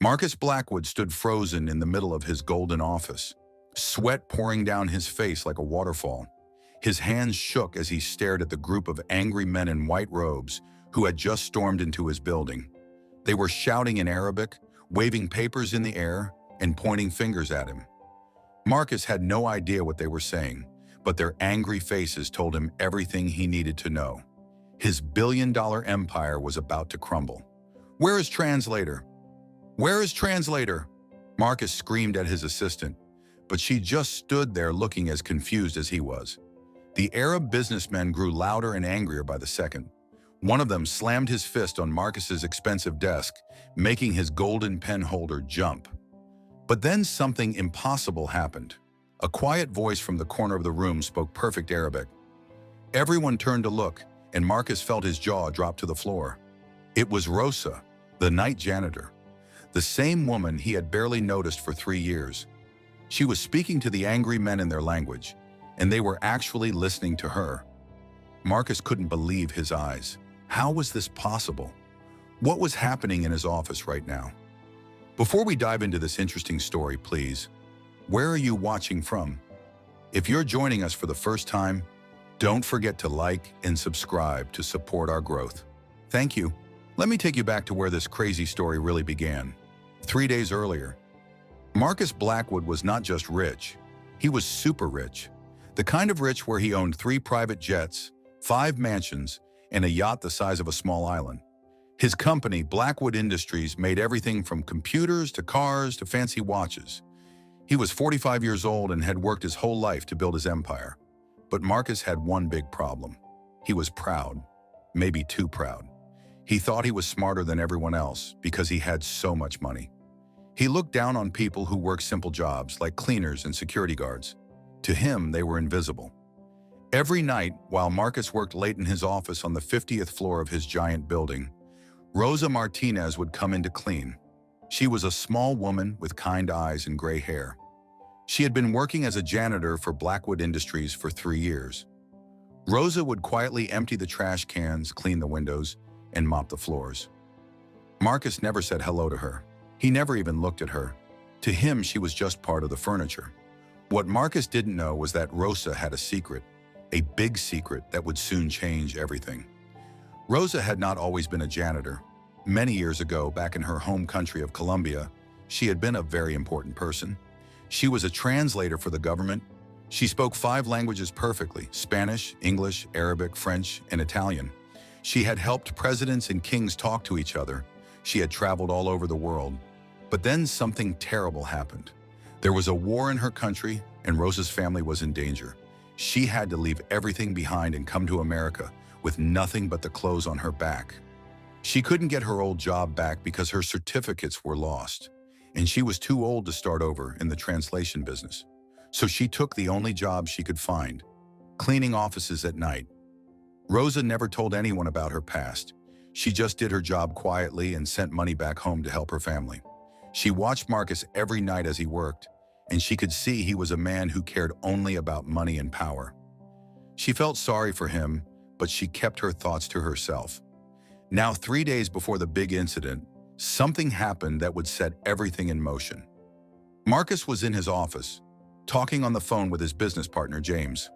Marcus Blackwood stood frozen in the middle of his golden office, sweat pouring down his face like a waterfall. His hands shook as he stared at the group of angry men in white robes who had just stormed into his building. They were shouting in Arabic, waving papers in the air, and pointing fingers at him. Marcus had no idea what they were saying, but their angry faces told him everything he needed to know. His billion-dollar empire was about to crumble. "Where is Translator? Where is Translator?" Marcus screamed at his assistant, but she just stood there looking as confused as he was. The Arab businessmen grew louder and angrier by the second. One of them slammed his fist on Marcus's expensive desk, making his golden pen holder jump. But then something impossible happened. A quiet voice from the corner of the room spoke perfect Arabic. Everyone turned to look, and Marcus felt his jaw drop to the floor. It was Rosa, the night janitor, the same woman he had barely noticed for 3 years. She was speaking to the angry men in their language, and they were actually listening to her. Marcus couldn't believe his eyes. How was this possible? What was happening in his office right now? Before we dive into this interesting story, please, where are you watching from? If you're joining us for the first time, don't forget to like and subscribe to support our growth. Thank you. Let me take you back to where this crazy story really began. 3 days earlier, Marcus Blackwood was not just rich, he was super rich. The kind of rich where he owned 3 private jets, 5 mansions, and a yacht the size of a small island. His company, Blackwood Industries, made everything from computers to cars to fancy watches. He was 45 years old and had worked his whole life to build his empire. But Marcus had one big problem. He was proud, maybe too proud. He thought he was smarter than everyone else because he had so much money. He looked down on people who worked simple jobs like cleaners and security guards. To him, they were invisible. Every night, while Marcus worked late in his office on the 50th floor of his giant building, Rosa Martinez would come in to clean. She was a small woman with kind eyes and gray hair. She had been working as a janitor for Blackwood Industries for 3 years. Rosa would quietly empty the trash cans, clean the windows, and mop the floors. Marcus never said hello to her. He never even looked at her. To him, she was just part of the furniture. What Marcus didn't know was that Rosa had a secret, a big secret that would soon change everything. Rosa had not always been a janitor. Many years ago, back in her home country of Colombia, she had been a very important person. She was a translator for the government. She spoke 5 languages perfectly: Spanish, English, Arabic, French, and Italian. She had helped presidents and kings talk to each other. She had traveled all over the world. But then something terrible happened. There was a war in her country, and Rosa's family was in danger. She had to leave everything behind and come to America with nothing but the clothes on her back. She couldn't get her old job back because her certificates were lost, and she was too old to start over in the translation business. So she took the only job she could find, cleaning offices at night. Rosa never told anyone about her past. She just did her job quietly and sent money back home to help her family. She watched Marcus every night as he worked, and she could see he was a man who cared only about money and power. She felt sorry for him, but she kept her thoughts to herself. Now, 3 days before the big incident, something happened that would set everything in motion. Marcus was in his office, talking on the phone with his business partner, James.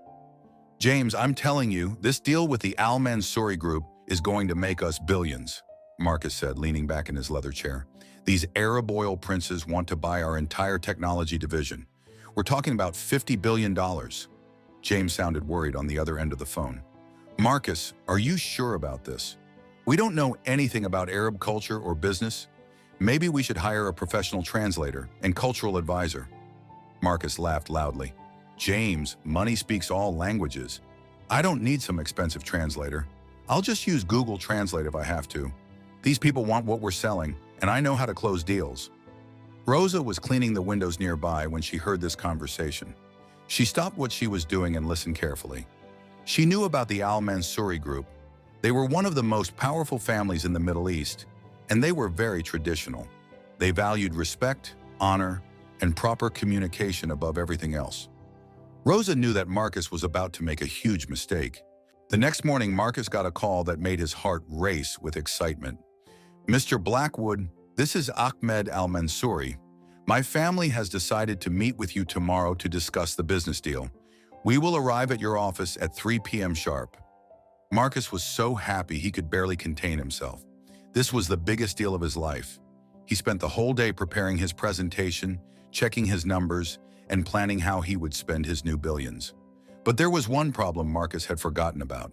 "James, I'm telling you, this deal with the Al Mansouri Group is going to make us billions," Marcus said, leaning back in his leather chair. "These Arab oil princes want to buy our entire technology division. We're talking about $50 billion. James sounded worried on the other end of the phone. "Marcus, are you sure about this? We don't know anything about Arab culture or business. Maybe we should hire a professional translator and cultural advisor." Marcus laughed loudly. "James, money speaks all languages. I don't need some expensive translator. I'll just use Google Translate if I have to. These people want what we're selling, and I know how to close deals." Rosa was cleaning the windows nearby when she heard this conversation. She stopped what she was doing and listened carefully. She knew about the Al Mansouri Group. They were one of the most powerful families in the Middle East, and they were very traditional. They valued respect, honor, and proper communication above everything else. Rosa knew that Marcus was about to make a huge mistake. The next morning, Marcus got a call that made his heart race with excitement. "Mr. Blackwood, This is Ahmed Al-Mansouri. My family has decided to meet with you tomorrow to discuss the business deal. We will arrive at your office at 3 p.m. sharp. Marcus was so happy he could barely contain himself. This was the biggest deal of his life. He spent the whole day preparing his presentation, checking his numbers, and planning how he would spend his new billions. But there was one problem Marcus had forgotten about.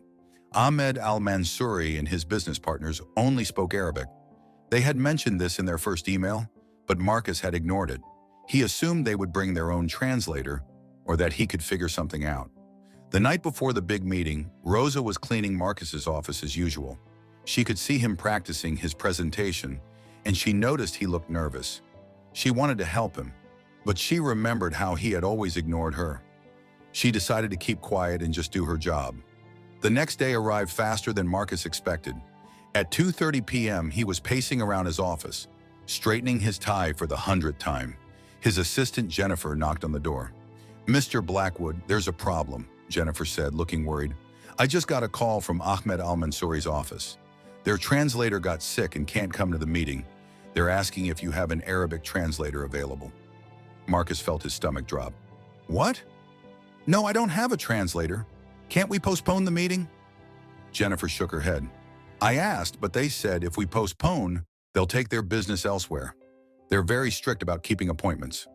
Ahmed Al-Mansouri and his business partners only spoke Arabic. They had mentioned this in their first email, but Marcus had ignored it. He assumed they would bring their own translator or that he could figure something out. The night before the big meeting, Rosa was cleaning Marcus's office as usual. She could see him practicing his presentation, and she noticed he looked nervous. She wanted to help him, but she remembered how he had always ignored her. She decided to keep quiet and just do her job. The next day arrived faster than Marcus expected. At 2:30 p.m., he was pacing around his office, straightening his tie for the 100th time. His assistant, Jennifer, knocked on the door. "Mr. Blackwood, there's a problem," Jennifer said, looking worried. "I just got a call from Ahmed Al-Mansouri's office. Their translator got sick and can't come to the meeting. They're asking if you have an Arabic translator available." Marcus felt his stomach drop. "What? No, I don't have a translator. Can't we postpone the meeting?" Jennifer shook her head. "I asked, but they said if we postpone, they'll take their business elsewhere. They're very strict about keeping appointments."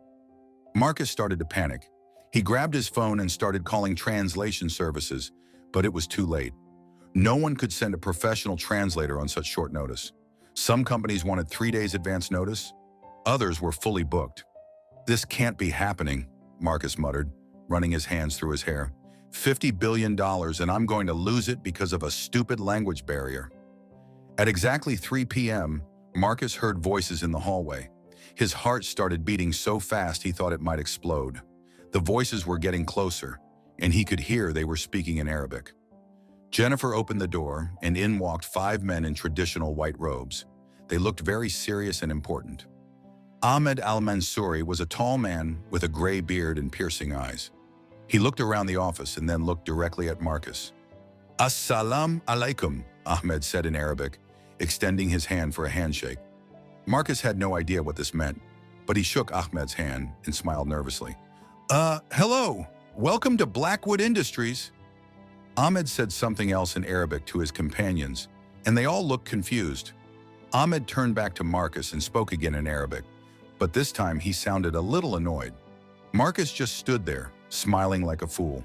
Marcus started to panic. He grabbed his phone and started calling translation services, but it was too late. No one could send a professional translator on such short notice. Some companies wanted 3 days advance notice. Others were fully booked. "This can't be happening," Marcus muttered, running his hands through his hair. $50 billion, and I'm going to lose it because of a stupid language barrier. At exactly 3 p.m., Marcus heard voices in the hallway. His heart started beating so fast he thought it might explode. The voices were getting closer, and he could hear they were speaking in Arabic. Jennifer opened the door, and in walked 5 men in traditional white robes. They looked very serious and important. Ahmed Al-Mansouri was a tall man with a gray beard and piercing eyes. He looked around the office and then looked directly at Marcus. "Assalamu alaikum," Ahmed said in Arabic, extending his hand for a handshake. Marcus had no idea what this meant, but he shook Ahmed's hand and smiled nervously. Hello. Welcome to Blackwood Industries." Ahmed said something else in Arabic to his companions, and they all looked confused. Ahmed turned back to Marcus and spoke again in Arabic, but this time he sounded a little annoyed. Marcus just stood there, smiling like a fool.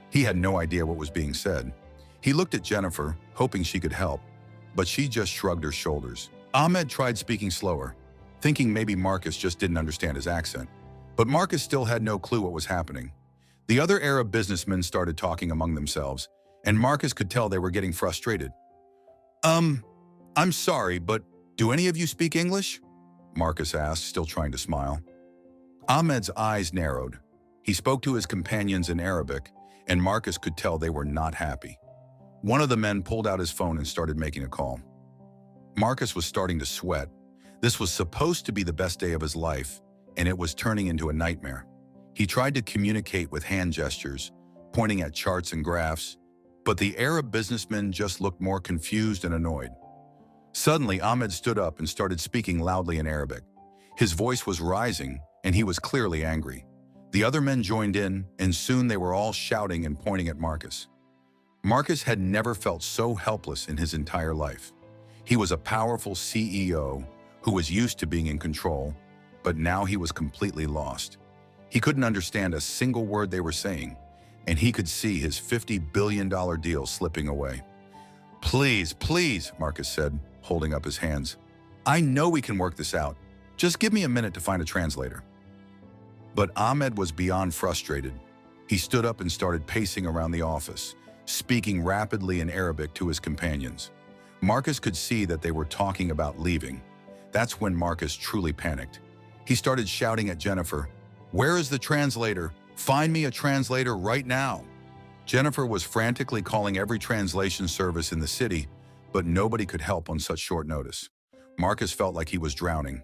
He had no idea what was being said. He looked at Jennifer, hoping she could help, but she just shrugged her shoulders. Ahmed tried speaking slower, thinking maybe Marcus just didn't understand his accent. But Marcus still had no clue what was happening. The other Arab businessmen started talking among themselves, and Marcus could tell they were getting frustrated. I'm sorry, but do any of you speak English?" Marcus asked, still trying to smile. Ahmed's eyes narrowed. He spoke to his companions in Arabic, and Marcus could tell they were not happy. One of the men pulled out his phone and started making a call. Marcus was starting to sweat. This was supposed to be the best day of his life, and it was turning into a nightmare. He tried to communicate with hand gestures, pointing at charts and graphs, but the Arab businessman just looked more confused and annoyed. Suddenly, Ahmed stood up and started speaking loudly in Arabic. His voice was rising, and he was clearly angry. The other men joined in, and soon they were all shouting and pointing at Marcus. Marcus had never felt so helpless in his entire life. He was a powerful CEO who was used to being in control, but now he was completely lost. He couldn't understand a single word they were saying, and he could see his $50 billion deal slipping away. "Please, please," Marcus said, holding up his hands. "I know we can work this out. Just give me a minute to find a translator." But Ahmed was beyond frustrated. He stood up and started pacing around the office, speaking rapidly in Arabic to his companions. Marcus could see that they were talking about leaving. That's when Marcus truly panicked. He started shouting at Jennifer, "Where is the translator? Find me a translator right now." Jennifer was frantically calling every translation service in the city, but nobody could help on such short notice. Marcus felt like he was drowning.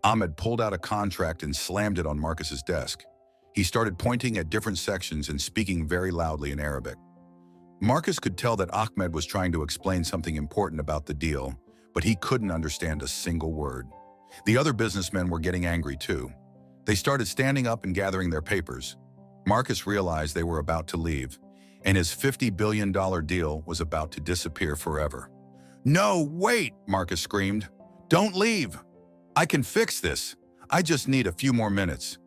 Ahmed pulled out a contract and slammed it on Marcus's desk. He started pointing at different sections and speaking very loudly in Arabic. Marcus could tell that Ahmed was trying to explain something important about the deal, but he couldn't understand a single word. The other businessmen were getting angry too. They started standing up and gathering their papers. Marcus realized they were about to leave, and his $50 billion deal was about to disappear forever. "No, wait!" Marcus screamed. "Don't leave! I can fix this. I just need a few more minutes."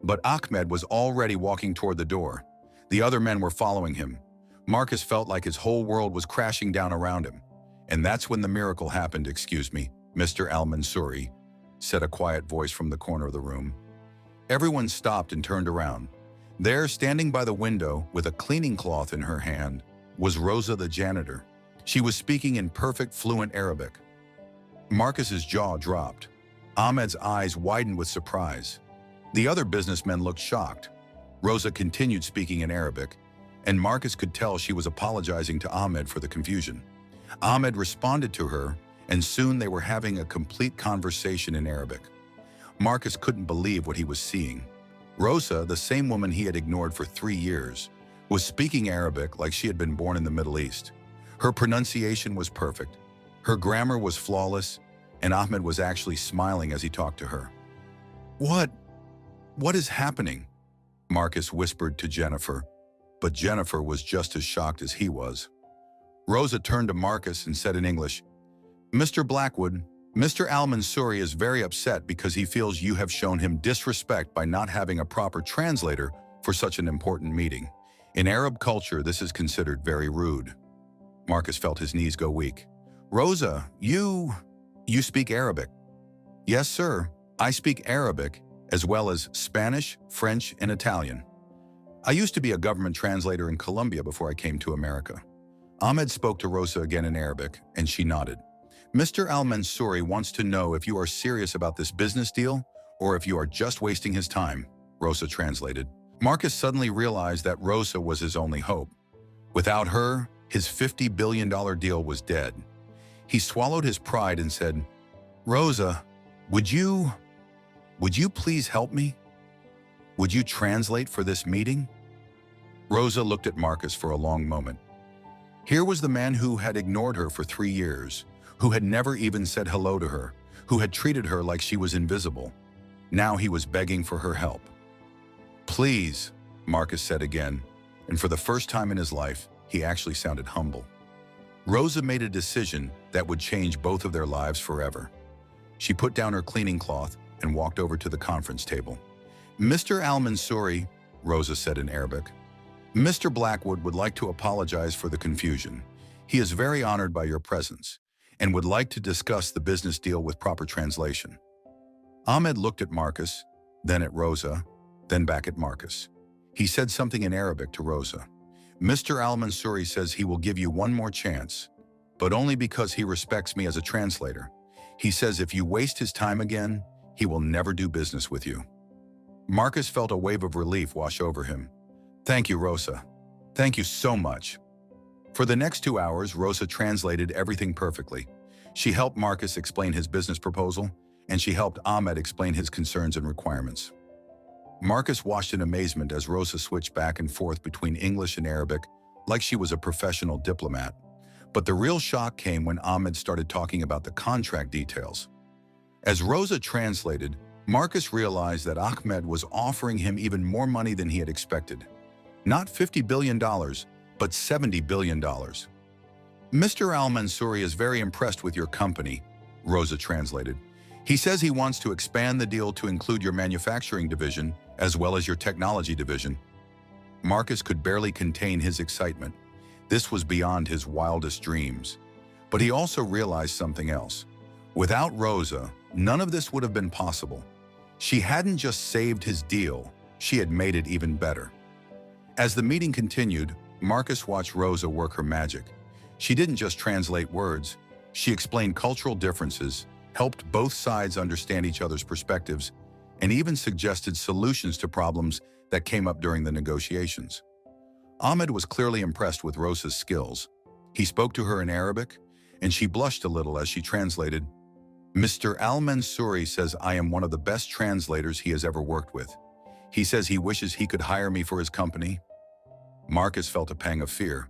But Ahmed was already walking toward the door. The other men were following him. Marcus felt like his whole world was crashing down around him. And that's when the miracle happened. "Excuse me, Mr. Al-Mansouri," said a quiet voice from the corner of the room. Everyone stopped and turned around. There, standing by the window with a cleaning cloth in her hand, was Rosa the janitor. She was speaking in perfect, fluent Arabic. Marcus's jaw dropped. Ahmed's eyes widened with surprise. The other businessmen looked shocked. Rosa continued speaking in Arabic, and Marcus could tell she was apologizing to Ahmed for the confusion. Ahmed responded to her, and soon they were having a complete conversation in Arabic. Marcus couldn't believe what he was seeing. Rosa, the same woman he had ignored for 3 years, was speaking Arabic like she had been born in the Middle East. Her pronunciation was perfect. Her grammar was flawless, and Ahmed was actually smiling as he talked to her. What is happening?" Marcus whispered to Jennifer, but Jennifer was just as shocked as he was. Rosa turned to Marcus and said in English, "Mr. Blackwood, Mr. Al-Mansouri is very upset because he feels you have shown him disrespect by not having a proper translator for such an important meeting. In Arab culture, this is considered very rude." Marcus felt his knees go weak. "Rosa, you speak Arabic?" "Yes, sir. I speak Arabic, as well as Spanish, French, and Italian. I used to be a government translator in Colombia before I came to America." Ahmed spoke to Rosa again in Arabic, and she nodded. "Mr. Al-Mansouri wants to know if you are serious about this business deal or if you are just wasting his time," Rosa translated. Marcus suddenly realized that Rosa was his only hope. Without her, his $50 billion deal was dead. He swallowed his pride and said, "Rosa, would you please help me? Would you translate for this meeting?" Rosa looked at Marcus for a long moment. Here was the man who had ignored her for 3 years, who had never even said hello to her, who had treated her like she was invisible. Now he was begging for her help. "Please," Marcus said again, and for the first time in his life, he actually sounded humble. Rosa made a decision that would change both of their lives forever. She put down her cleaning cloth and walked over to the conference table. "Mr. Al-Mansouri," Rosa said in Arabic, "Mr. Blackwood would like to apologize for the confusion. He is very honored by your presence and would like to discuss the business deal with proper translation." Ahmed looked at Marcus, then at Rosa, then back at Marcus. He said something in Arabic to Rosa. "Mr. Al-Mansouri says he will give you one more chance, but only because he respects me as a translator. He says if you waste his time again, he will never do business with you." Marcus felt a wave of relief wash over him. "Thank you, Rosa. Thank you so much." For the next 2 hours, Rosa translated everything perfectly. She helped Marcus explain his business proposal, and she helped Ahmed explain his concerns and requirements. Marcus watched in amazement as Rosa switched back and forth between English and Arabic like she was a professional diplomat. But the real shock came when Ahmed started talking about the contract details. As Rosa translated, Marcus realized that Ahmed was offering him even more money than he had expected. Not $50 billion, but $70 billion. "Mr. Al-Mansouri is very impressed with your company," Rosa translated. "He says he wants to expand the deal to include your manufacturing division as well as your technology division." Marcus could barely contain his excitement. This was beyond his wildest dreams. But he also realized something else. Without Rosa, none of this would have been possible. She hadn't just saved his deal, she had made it even better. As the meeting continued, Marcus watched Rosa work her magic. She didn't just translate words, she explained cultural differences, helped both sides understand each other's perspectives, and even suggested solutions to problems that came up during the negotiations. Ahmed was clearly impressed with Rosa's skills. He spoke to her in Arabic, and she blushed a little as she translated, "Mr. Al-Mansouri says I am one of the best translators he has ever worked with. He says he wishes he could hire me for his company." Marcus felt a pang of fear.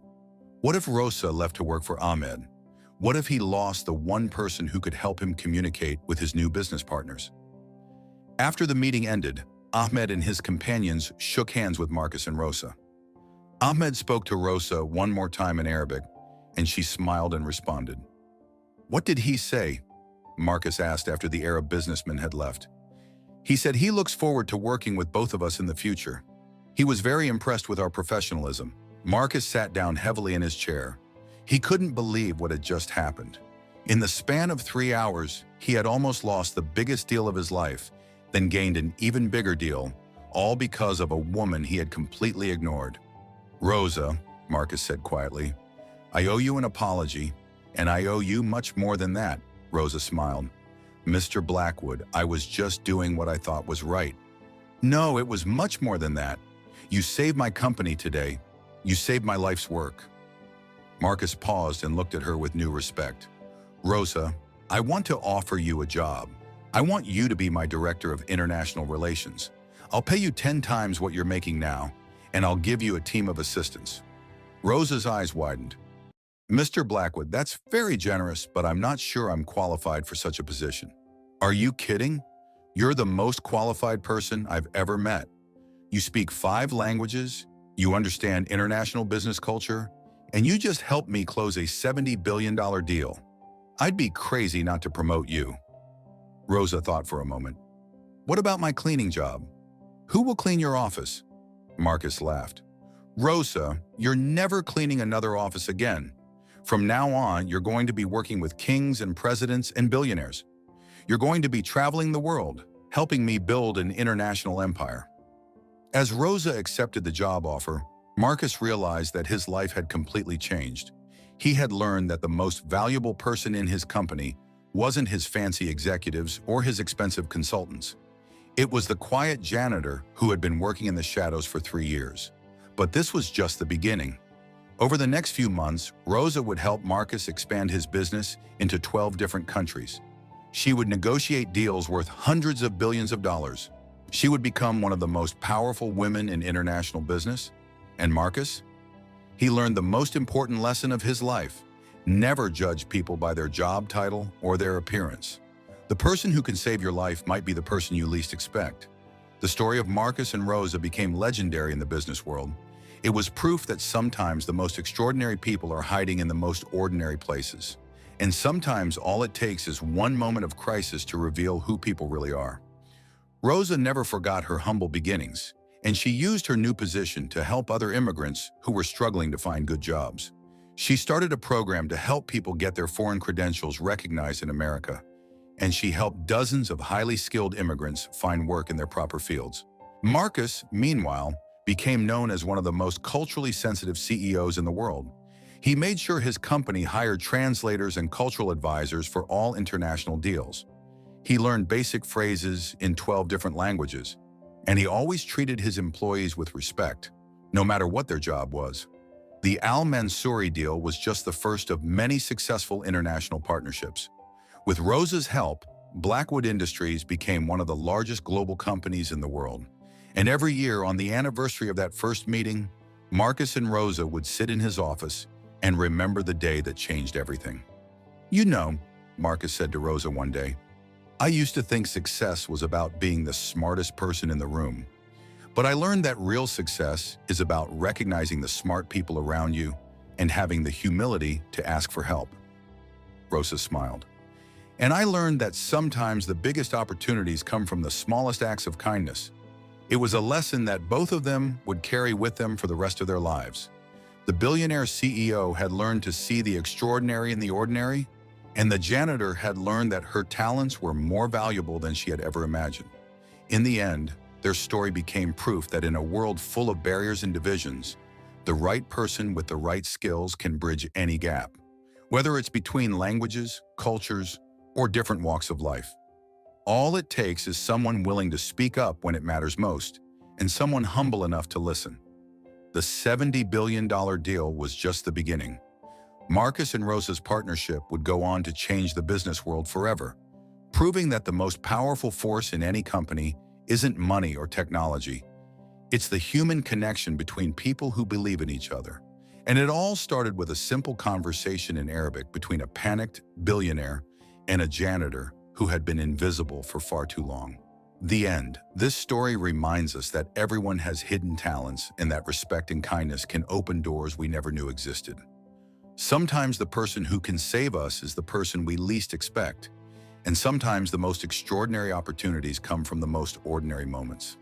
What if Rosa left to work for Ahmed? What if he lost the one person who could help him communicate with his new business partners? After the meeting ended, Ahmed and his companions shook hands with Marcus and Rosa. Ahmed spoke to Rosa one more time in Arabic, and she smiled and responded. "What did he say?" Marcus asked after the Arab businessman had left. "He said he looks forward to working with both of us in the future. He was very impressed with our professionalism." Marcus sat down heavily in his chair. He couldn't believe what had just happened. In the span of 3 hours, he had almost lost the biggest deal of his life, then gained an even bigger deal, all because of a woman he had completely ignored. "Rosa," Marcus said quietly, "I owe you an apology, and I owe you much more than that." Rosa smiled. "Mr. Blackwood, I was just doing what I thought was right." "No, it was much more than that. You saved my company today. You saved my life's work." Marcus paused and looked at her with new respect. "Rosa, I want to offer you a job. I want you to be my Director of International Relations. I'll pay you 10 times what you're making now, and I'll give you a team of assistants." Rosa's eyes widened. "Mr. Blackwood, that's very generous, but I'm not sure I'm qualified for such a position." "Are you kidding? You're the most qualified person I've ever met. You speak 5 languages, you understand international business culture, and you just helped me close a $70 billion deal. I'd be crazy not to promote you." Rosa thought for a moment. "What about my cleaning job? Who will clean your office?" Marcus laughed. "Rosa, you're never cleaning another office again. From now on, you're going to be working with kings and presidents and billionaires. You're going to be traveling the world, helping me build an international empire." As Rosa accepted the job offer, Marcus realized that his life had completely changed. He had learned that the most valuable person in his company wasn't his fancy executives or his expensive consultants. It was the quiet janitor who had been working in the shadows for 3 years. But this was just the beginning. Over the next few months, Rosa would help Marcus expand his business into 12 different countries. She would negotiate deals worth hundreds of billions of dollars. She would become one of the most powerful women in international business. And Marcus? He learned the most important lesson of his life. Never judge people by their job title or their appearance. The person who can save your life might be the person you least expect. The story of Marcus and Rosa became legendary in the business world. It was proof that sometimes the most extraordinary people are hiding in the most ordinary places. And sometimes all it takes is one moment of crisis to reveal who people really are. Rosa never forgot her humble beginnings, and she used her new position to help other immigrants who were struggling to find good jobs. She started a program to help people get their foreign credentials recognized in America, and she helped dozens of highly skilled immigrants find work in their proper fields. Marcus, meanwhile, became known as one of the most culturally sensitive CEOs in the world. He made sure his company hired translators and cultural advisors for all international deals. He learned basic phrases in 12 different languages, and he always treated his employees with respect, no matter what their job was. The Al Mansouri deal was just the first of many successful international partnerships. With Rosa's help, Blackwood Industries became one of the largest global companies in the world. And every year on the anniversary of that first meeting, Marcus and Rosa would sit in his office and remember the day that changed everything. "You know," Marcus said to Rosa one day, "I used to think success was about being the smartest person in the room. But I learned that real success is about recognizing the smart people around you and having the humility to ask for help." Rosa smiled. "And I learned that sometimes the biggest opportunities come from the smallest acts of kindness." It was a lesson that both of them would carry with them for the rest of their lives. The billionaire CEO had learned to see the extraordinary in the ordinary, and the janitor had learned that her talents were more valuable than she had ever imagined. In the end, their story became proof that in a world full of barriers and divisions, the right person with the right skills can bridge any gap, whether it's between languages, cultures, or different walks of life. All it takes is someone willing to speak up when it matters most, and someone humble enough to listen. The $70 billion deal was just the beginning. Marcus and Rosa's partnership would go on to change the business world forever, proving that the most powerful force in any company isn't money or technology. It's the human connection between people who believe in each other. And it all started with a simple conversation in Arabic between a panicked billionaire and a janitor who had been invisible for far too long. The end. This story reminds us that everyone has hidden talents and that respect and kindness can open doors we never knew existed. Sometimes the person who can save us is the person we least expect, and sometimes the most extraordinary opportunities come from the most ordinary moments.